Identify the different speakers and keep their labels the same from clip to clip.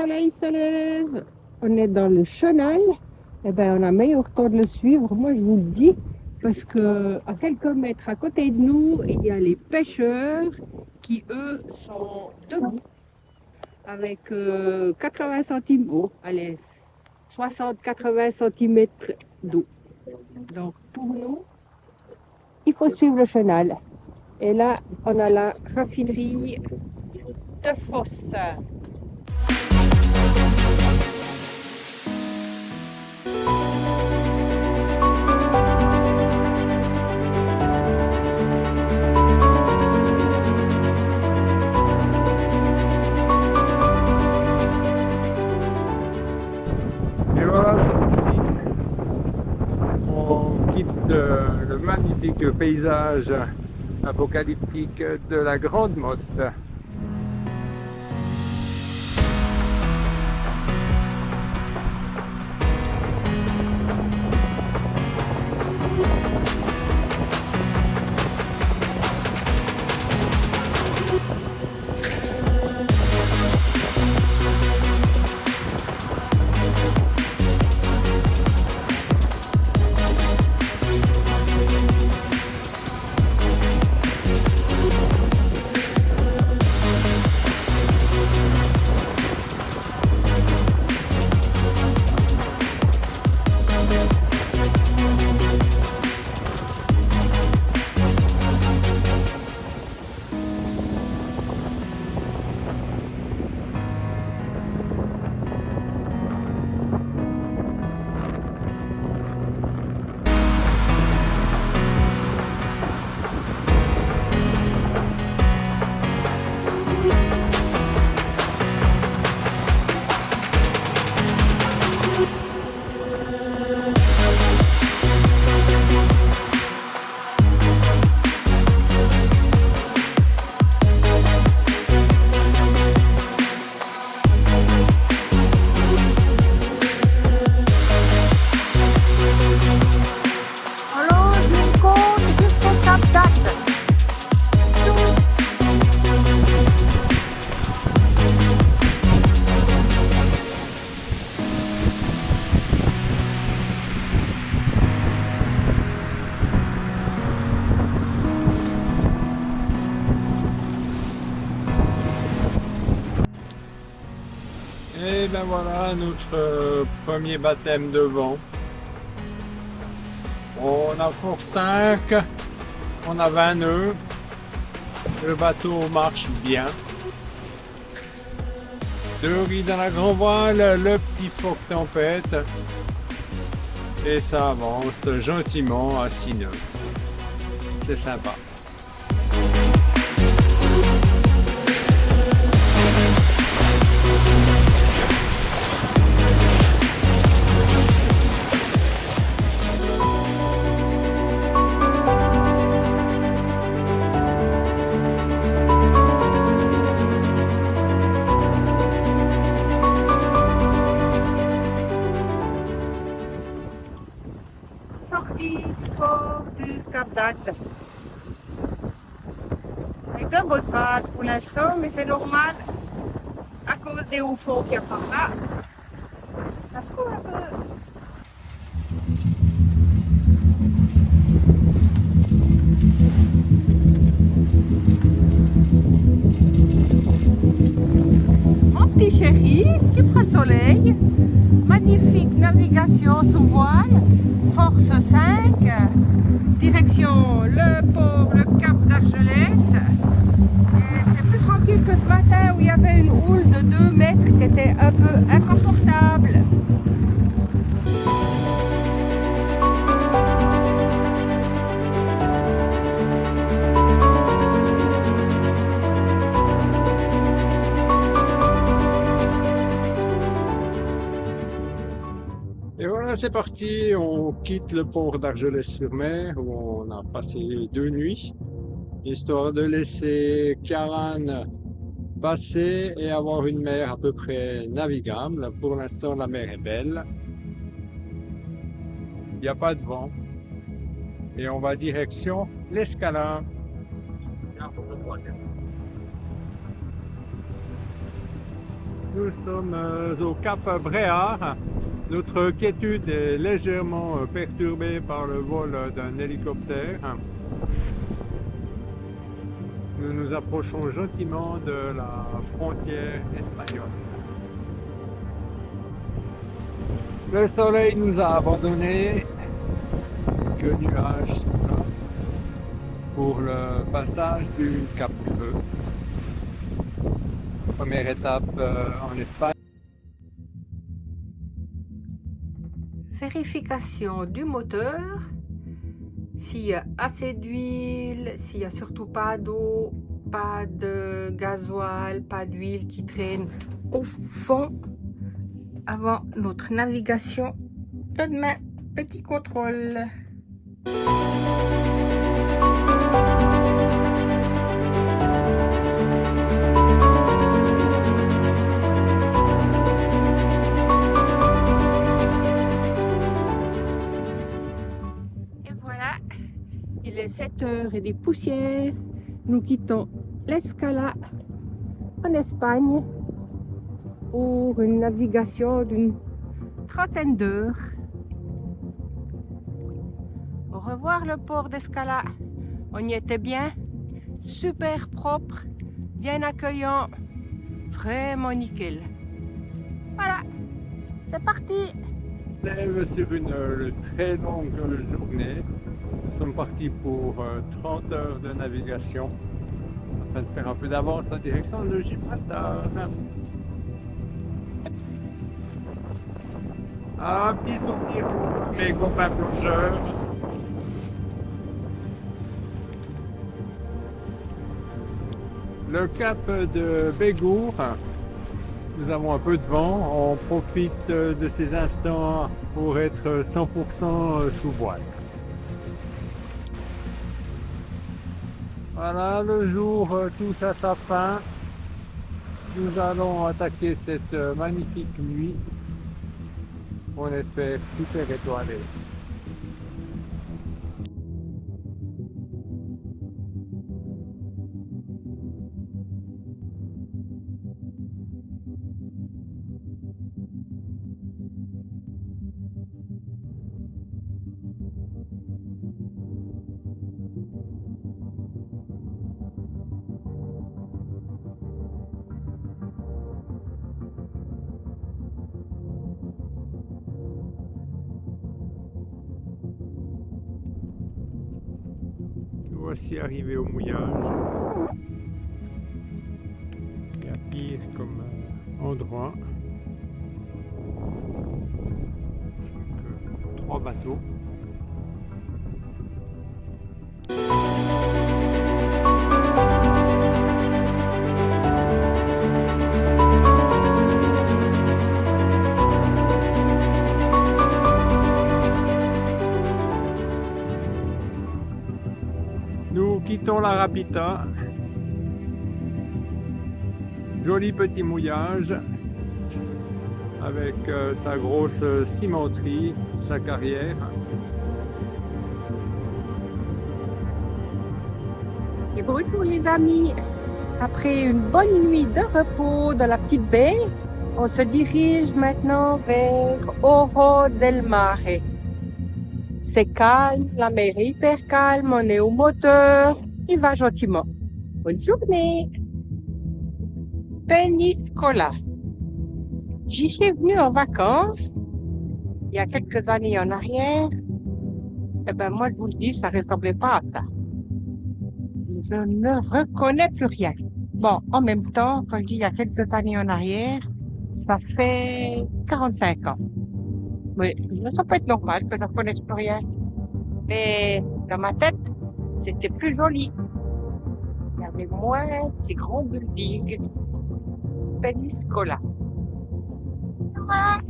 Speaker 1: soleil se lève. On est dans le chenal. Eh ben, on a meilleur temps de le suivre, moi je vous le dis, parce que à quelques mètres à côté de nous, il y a les pêcheurs qui, eux, sont debout avec 80 cm, oh, allez, 60-80 cm d'eau. Donc pour nous, il faut suivre le chenal. Et là, on a la raffinerie de Fosse.
Speaker 2: Et voilà, c'est parti. On quitte le magnifique paysage apocalyptique de la Grande Motte. Et ben voilà notre premier baptême de vent. On a force 5, on a 20 nœuds, le bateau marche bien. 2 riz dans la grand voile, le petit foc tempête et ça avance gentiment à 6 nœuds. C'est sympa.
Speaker 1: Sortie du port du Cap d'Agde. Avec un beau vague pour l'instant, mais c'est normal à cause des hauts fonds qu'il y a par là. Ça se court un peu. Mon petit chéri qui prend le soleil. Magnifique navigation sous voile, force 5, direction le port, le cap d'Argelès. Et c'est plus tranquille que ce matin où il y avait une houle de 2 mètres qui était un peu inconfortable.
Speaker 2: Et voilà, c'est parti, on quitte le port d'Argelès-sur-Mer où on a passé 2 nuits, histoire de laisser Caranne passer et avoir une mer à peu près navigable. Pour l'instant, la mer est belle, il n'y a pas de vent et on va direction l'Escala. Nous sommes au cap Bréard. Notre quiétude est légèrement perturbée par le vol d'un hélicoptère. Nous nous approchons gentiment de la frontière espagnole. Le soleil nous a abandonnés. Que nuages sont là pour le passage du Cap Creux. Première étape en Espagne.
Speaker 1: Vérification du moteur. S'il y a assez d'huile, s'il n'y a surtout pas d'eau, pas de gasoil, pas d'huile qui traîne au fond avant notre navigation de demain. Petit contrôle. Et voilà, il est 7 heures et des poussières. Nous quittons l'Escala en Espagne pour une navigation d'une trentaine d'heures. Au revoir le port d'Escala. On y était bien, super propre, bien accueillant, vraiment nickel. Voilà, c'est parti.
Speaker 2: On lève sur une très longue journée. Nous sommes partis pour 30 heures de navigation afin de faire un peu d'avance en direction de Gibraltar. Un petit souvenir pour mes copains plongeurs. Le cap de Bégour, nous avons un peu de vent, on profite de ces instants pour être 100% sous voile. Voilà, le jour touche à sa fin. Nous allons attaquer cette magnifique nuit. On espère super étoilée. Voici arrivé au mouillage. Il y a pire comme endroit. Donc, 3 bateaux. Nous quittons la Rapita. Joli petit mouillage avec sa grosse cimenterie, sa carrière.
Speaker 1: Et bonjour les amis. Après une bonne nuit de repos dans la petite baie, on se dirige maintenant vers Oro del Mare. C'est calme, la mer est hyper calme, on est au moteur, il va gentiment. Bonne journée. Peñíscola. J'y suis venue en vacances il y a quelques années en arrière. Eh ben moi je vous le dis, ça ressemblait pas à ça. Je ne reconnais plus rien. Bon, en même temps, quand je dis il y a quelques années en arrière, ça fait 45 ans. Mais ça peut être normal que je ne reconnaisse plus rien. Mais dans ma tête, c'était plus joli. Il y avait moins de ces grands buildings. Peñíscola. Ah.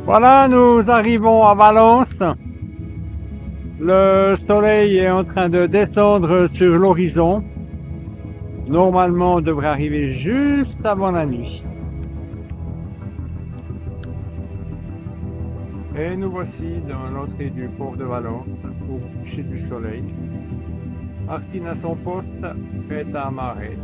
Speaker 2: Voilà, nous arrivons à Valence. Le soleil est en train de descendre sur l'horizon. Normalement, on devrait arriver juste avant la nuit. Et nous voici dans l'entrée du port de Valence, au coucher du soleil. Martine à son poste, prête à amarrer.